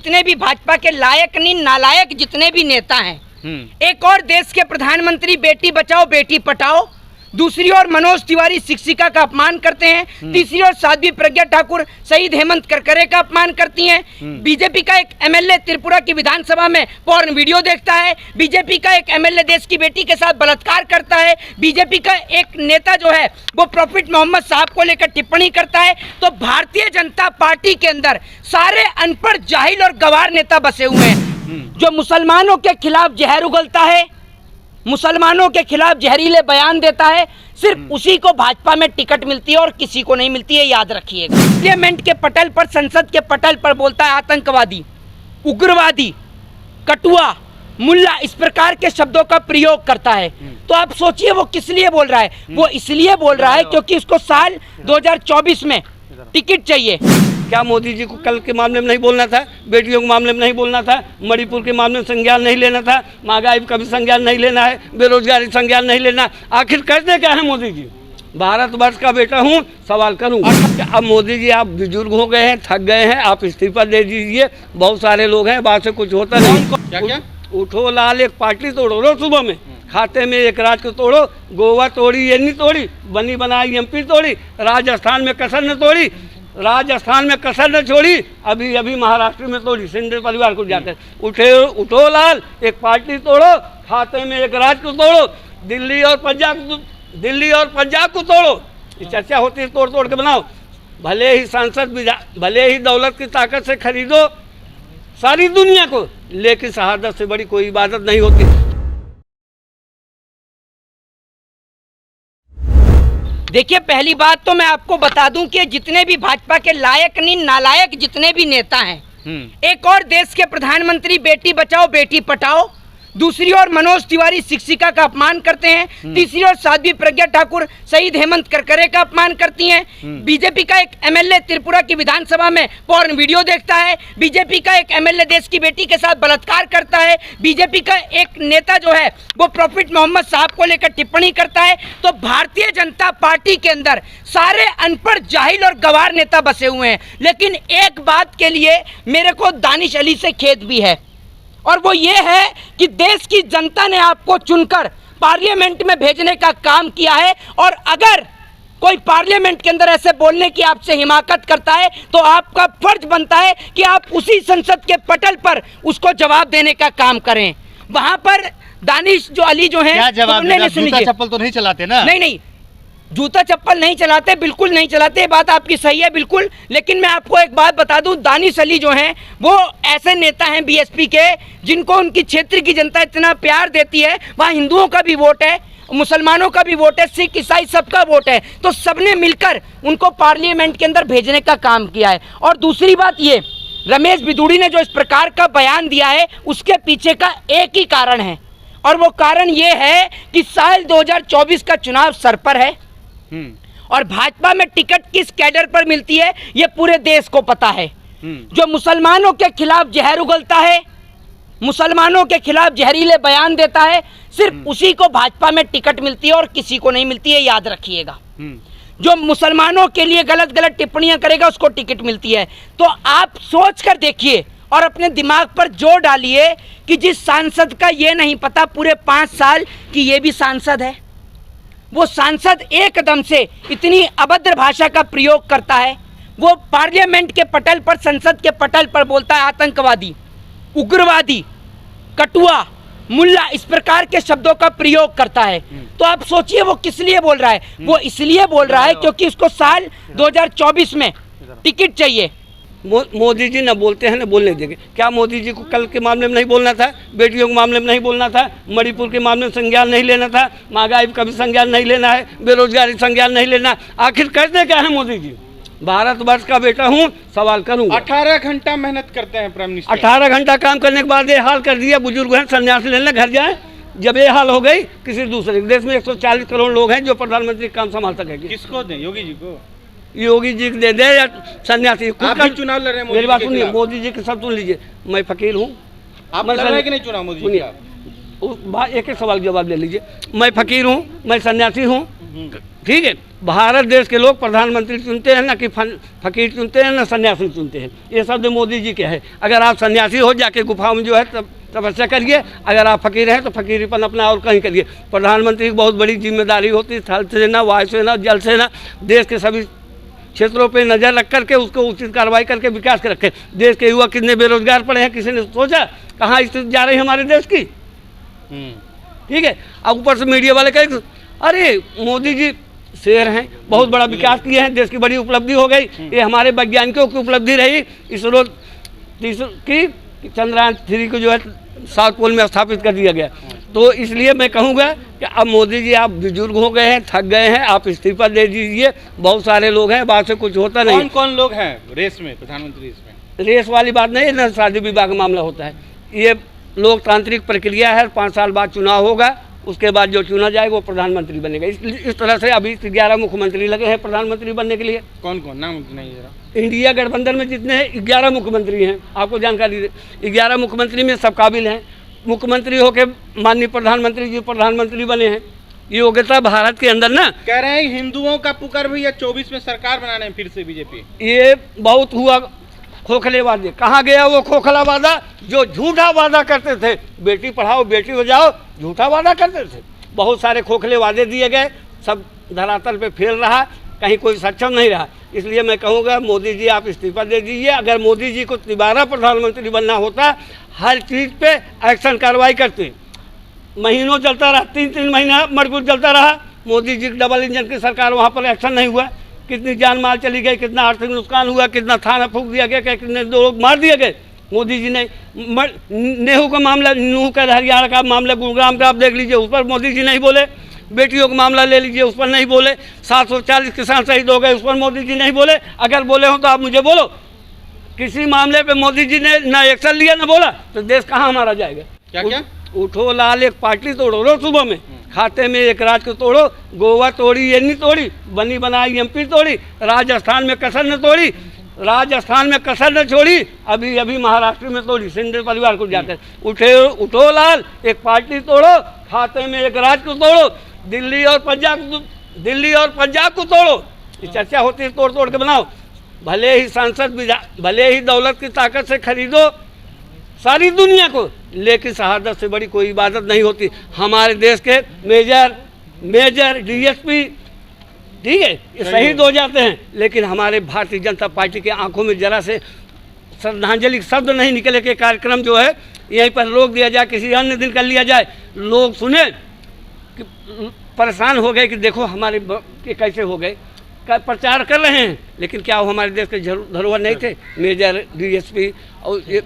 जितने भी भाजपा के लायक नहीं नालायक जितने भी नेता हैं, एक और देश के प्रधानमंत्री बेटी बचाओ बेटी पढ़ाओ, दूसरी ओर मनोज तिवारी शिक्षिका का अपमान करते हैं, तीसरी ओर साध्वी प्रज्ञा ठाकुर शहीद हेमंत करकरे का अपमान करती हैं, बीजेपी का एक एमएलए त्रिपुरा की विधानसभा में पॉर्न वीडियो देखता है, बीजेपी का एक एमएलए देश की बेटी के साथ बलात्कार करता है, बीजेपी का एक नेता जो है वो प्रॉफिट मोहम्मद साहब को लेकर टिप्पणी करता है। तो भारतीय जनता पार्टी के अंदर सारे अनपढ़ जाहिल और गवार नेता बसे हुए हैं। जो मुसलमानों के खिलाफ जहर उगलता है, मुसलमानों के खिलाफ जहरीले बयान देता है, सिर्फ उसी को भाजपा में टिकट मिलती है और किसी को नहीं मिलती है, याद रखिएगा। पार्लियामेंट के पटल पर, संसद के पटल पर बोलता है आतंकवादी, उग्रवादी, कटुआ, मुल्ला, इस प्रकार के शब्दों का प्रयोग करता है। तो आप सोचिए वो किस लिए बोल रहा है। वो इसलिए बोल रहा है क्योंकि उसको साल 2024 में टिकट चाहिए। क्या मोदी जी को कल के मामले में नहीं बोलना था, बेटियों के मामले में नहीं बोलना था, मणिपुर के मामले में संज्ञान नहीं लेना था, महंगाई का भी संज्ञान नहीं लेना है, बेरोजगारी संज्ञान नहीं लेना? आखिर करते क्या है मोदी जी? भारतवर्ष का बेटा हूँ, सवाल करूँ। अब मोदी जी आप बुजुर्ग हो गए हैं, थक गए हैं, आप इस्तीफा दे दीजिए। बहुत सारे लोग हैं, बात से कुछ होता नहीं। उठो लाल एक पार्टी तोड़ो रोज सुबह में, खाते में एक राज को तोड़ो। गोवा तोड़ी, ये नहीं तोड़ी, बनी बनाई एमपी तोड़ी, राजस्थान में कसर न तोड़ी, राजस्थान में कसर न छोड़ी, अभी अभी महाराष्ट्र में तोड़ी, सिंधे परिवार को जाते। उठो लाल एक पार्टी तोड़ो, खाते में एक राज को तोड़ो, दिल्ली और पंजाब को तोड़ो। ये चर्चा होती है, तोड़ तोड़ के बनाओ। भले ही सांसद, भले ही दौलत की ताकत से खरीदो सारी दुनिया को, लेकिन शहादत से बड़ी कोई इबादत नहीं होती। देखिए, पहली बात तो मैं आपको बता दूं कि जितने भी भाजपा के लायक नहीं नालायक जितने भी नेता हैं, एक और देश के प्रधानमंत्री बेटी बचाओ बेटी पढ़ाओ, दूसरी ओर मनोज तिवारी शिक्षिका का अपमान करते हैं, तीसरी ओर साध्वी प्रज्ञा ठाकुर शहीद हेमंत करकरे का अपमान करती हैं, बीजेपी का एक एमएलए त्रिपुरा की विधानसभा में पॉर्न वीडियो देखता है, बीजेपी का एक एमएलए देश की बेटी के साथ बलात्कार करता है, बीजेपी का एक नेता जो है वो प्रॉफिट मोहम्मद साहब को लेकर टिप्पणी करता है। तो भारतीय जनता पार्टी के अंदर सारे अनपढ़ जाहिल और गवार नेता बसे हुए हैं। लेकिन एक बात के लिए मेरे को दानिश अली से खेद भी है, और वो ये है कि देश की जनता ने आपको चुनकर पार्लियामेंट में भेजने का काम किया है, और अगर कोई पार्लियामेंट के अंदर ऐसे बोलने की आपसे हिमाकत करता है तो आपका फर्ज बनता है कि आप उसी संसद के पटल पर उसको जवाब देने का काम करें। वहां पर दानिश जो अली जो है, क्या जवाब देगा? जूता चप्पल तो नहीं चलाते ना? नहीं, जूता चप्पल नहीं चलाते, बिल्कुल नहीं चलाते, बात आपकी सही है बिल्कुल। लेकिन मैं आपको एक बात बता दूं, दानिश अली जो हैं वो ऐसे नेता हैं बीएसपी के जिनको उनकी क्षेत्र की जनता इतना प्यार देती है। वहाँ हिंदुओं का भी वोट है, मुसलमानों का भी वोट है, सिख ईसाई सबका वोट है। तो सबने मिलकर उनको पार्लियामेंट के अंदर भेजने का काम किया है। और दूसरी बात ये, रमेश बिदूड़ी ने जो इस प्रकार का बयान दिया है उसके पीछे का एक ही कारण है, और वो कारण ये है कि साल 2024 का चुनाव सर पर है, और भाजपा में टिकट किस कैडर पर मिलती है ये पूरे देश को पता है। जो मुसलमानों के खिलाफ जहर उगलता है, मुसलमानों के खिलाफ जहरीले बयान देता है, सिर्फ उसी को भाजपा में टिकट मिलती है और किसी को नहीं मिलती है, याद रखिएगा। जो मुसलमानों के लिए गलत गलत टिप्पणियां करेगा उसको टिकट मिलती है। तो आप सोच कर देखिए और अपने दिमाग पर जोर डालिए कि जिस सांसद का ये नहीं पता पूरे 5 साल कि ये भी सांसद है, वो सांसद एकदम से इतनी अभद्र भाषा का प्रयोग करता है। वो पार्लियामेंट के पटल पर, संसद के पटल पर बोलता है आतंकवादी, उग्रवादी, कटुआ, मुल्ला, इस प्रकार के शब्दों का प्रयोग करता है। तो आप सोचिए वो किस लिए बोल रहा है। वो इसलिए बोल रहा है क्योंकि उसको साल 2024 में टिकट चाहिए। मोदी जी न बोलते हैं न बोलने देंगे। क्या मोदी जी को कल के मामले में नहीं बोलना था, बेटियों के मामले में नहीं बोलना था, मणिपुर के मामले में संज्ञान नहीं लेना था, महंगाई का भी संज्ञान नहीं लेना है, बेरोजगारी संज्ञान नहीं लेना? आखिर करते क्या है मोदी जी? भारतवर्ष का बेटा हूँ, सवाल करूँ। 18 घंटा मेहनत करते हैं प्राइम मिनिस्टर। 18 घंटा काम करने के बाद ये हाल कर दिया। बुजुर्ग हैं, संन्यासी लेने घर जाए। जब ये हाल हो गई, किसी दूसरे देश में 140 करोड़ लोग हैं जो प्रधानमंत्री काम संभाल सकेंगे। किसको दें? योगी जी को? योगी जी दे दे या सन्यासी? आप भी चुनाव लड़ रहे हैं? मेरी बात सुनिए, मोदी जी के सब सुन लीजिए। मैं फकीर हूँ। आप लड़ रहे हैं कि नहीं चुनाव? मोदी जी एक एक सवाल जवाब ले लीजिए। मैं फकीर हूँ, मैं सन्यासी हूँ, ठीक है, भारत देश के लोग प्रधानमंत्री चुनते हैं ना कि फकीर चुनते हैं ना सन्यासी चुनते हैं। ये शब्द मोदी जी के है। अगर आप सन्यासी हो जाके गुफाओं में जो है तपस्या करिए, अगर आप फकीर हैं तो फकीरीपन अपना और कहीं करिए। प्रधानमंत्री की बहुत बड़ी जिम्मेदारी होती है, थल सेना, वायु सेना, जल सेना, देश के सभी क्षेत्रों पे नज़र रख करके उसको उचित कार्रवाई करके विकास के रखे। देश के युवा कितने बेरोजगार पड़े हैं, किसी ने सोचा? कहाँ स्थिति जा रही है हमारे देश की? ठीक है। अब ऊपर से मीडिया वाले कहे अरे मोदी जी शेर हैं, बहुत बड़ा विकास किए हैं, देश की बड़ी उपलब्धि हो गई। ये हमारे वैज्ञानिकों की उपलब्धि रही, इसरो की चंद्रयान 3 को जो है साउथ पोल में स्थापित कर दिया गया। तो इसलिए मैं कहूँगा कि अब मोदी जी आप बुजुर्ग हो गए हैं, थक गए हैं, आप इस्तीफा दे दीजिए। बहुत सारे लोग हैं, बात से कुछ होता नहीं। कौन कौन लोग हैं रेस में, प्रधानमंत्री रेस में? रेस वाली बात नहीं है ना, शादी विवाह का मामला होता है। ये लोकतांत्रिक प्रक्रिया है, 5 साल बाद चुनाव होगा, उसके बाद जो चुना जाएगा वो प्रधानमंत्री बनेगा। इस तरह से अभी 11 मुख्यमंत्री लगे हैं प्रधानमंत्री बनने के लिए। कौन कौन, नाम नहीं जरा? इंडिया गठबंधन में जितने हैं 11 मुख्यमंत्री हैं, आपको जानकारी दे। 11 मुख्यमंत्री में सब काबिल हैं। मुख्यमंत्री होकर माननीय प्रधानमंत्री जी प्रधानमंत्री बने हैं। ये योग्यता भारत के अंदर ना, कह रहे हैं हिंदुओं का पुकार भैया 24 में सरकार बनाने फिर से बीजेपी। ये बहुत हुआ खोखले वादे। कहाँ गया वो खोखला वादा जो झूठा वादा करते थे? बेटी पढ़ाओ बेटी बचाओ, झूठा वादा करते थे। बहुत सारे खोखले वादे दिए गए, सब धरातल पे फेल रहा, कहीं कोई सक्षम नहीं रहा। इसलिए मैं कहूँगा मोदी जी आप इस्तीफा दे दीजिए। अगर मोदी जी को दोबारा प्रधानमंत्री बनना होता, हर चीज़ पे एक्शन कार्रवाई करते। महीनों चलता रहा, 3-3 महीना मजबूत चलता रहा। मोदी जी डबल इंजन की सरकार, वहाँ पर एक्शन नहीं हुआ। कितनी जान माल चली गई, कितना आर्थिक नुकसान हुआ, कितना थाना फूंक दिया गया, कितने लोग मार दिए गए। मोदी जी ने नेहरू का मामला, नूह का हरियाणा का मामला, गुरुग्राम का आप देख लीजिए, उस पर मोदी जी नहीं बोले। बेटियों का मामला ले लीजिए, उस पर नहीं बोले। 740 किसान शहीद हो गए, उस पर मोदी जी नहीं बोले। अगर बोले हो तो आप मुझे बोलो, किसी मामले पे मोदी जी ने ना एक्शन लिया ना बोला, तो देश कहाँ हमारा जाएगा? क्या क्या? उठो लाल एक पार्टी तोड़ो, रोज सुबह में खाते में एक राज को तोड़ो। गोवा तोड़ी, ये नहीं तोड़ी, बनी बनाई एमपी तोड़ी, राजस्थान में कसर न तोड़ी, राजस्थान में कसर न छोड़ी, अभी अभी महाराष्ट्र में तोड़ी। सिंधे परिवार को जाकर उठो लाल एक पार्टी तोड़ो, खाते में एक राज को तोड़ो, दिल्ली और पंजाब को तोड़ो। ये चर्चा होती है, तोड़ तोड़ के बनाओ। भले ही सांसद, भले ही दौलत की ताकत से खरीदो सारी दुनिया को, लेकिन शहादत से बड़ी कोई इबादत नहीं होती। हमारे देश के मेजर डीएसपी, ठीक है, ये शहीद हो जाते हैं, लेकिन हमारे भारतीय जनता पार्टी के आंखों में जरा से श्रद्धांजलि शब्द नहीं निकले कि कार्यक्रम जो है यहीं पर रोक दिया जाए, किसी अन्य दिन कर लिया जाए। लोग सुने कि परेशान हो गए कि देखो हमारे के कैसे हो गए। प्रचार कर रहे हैं, लेकिन क्या वो हमारे देश के धरोहर नहीं थे? मेजर डीएसपी और ये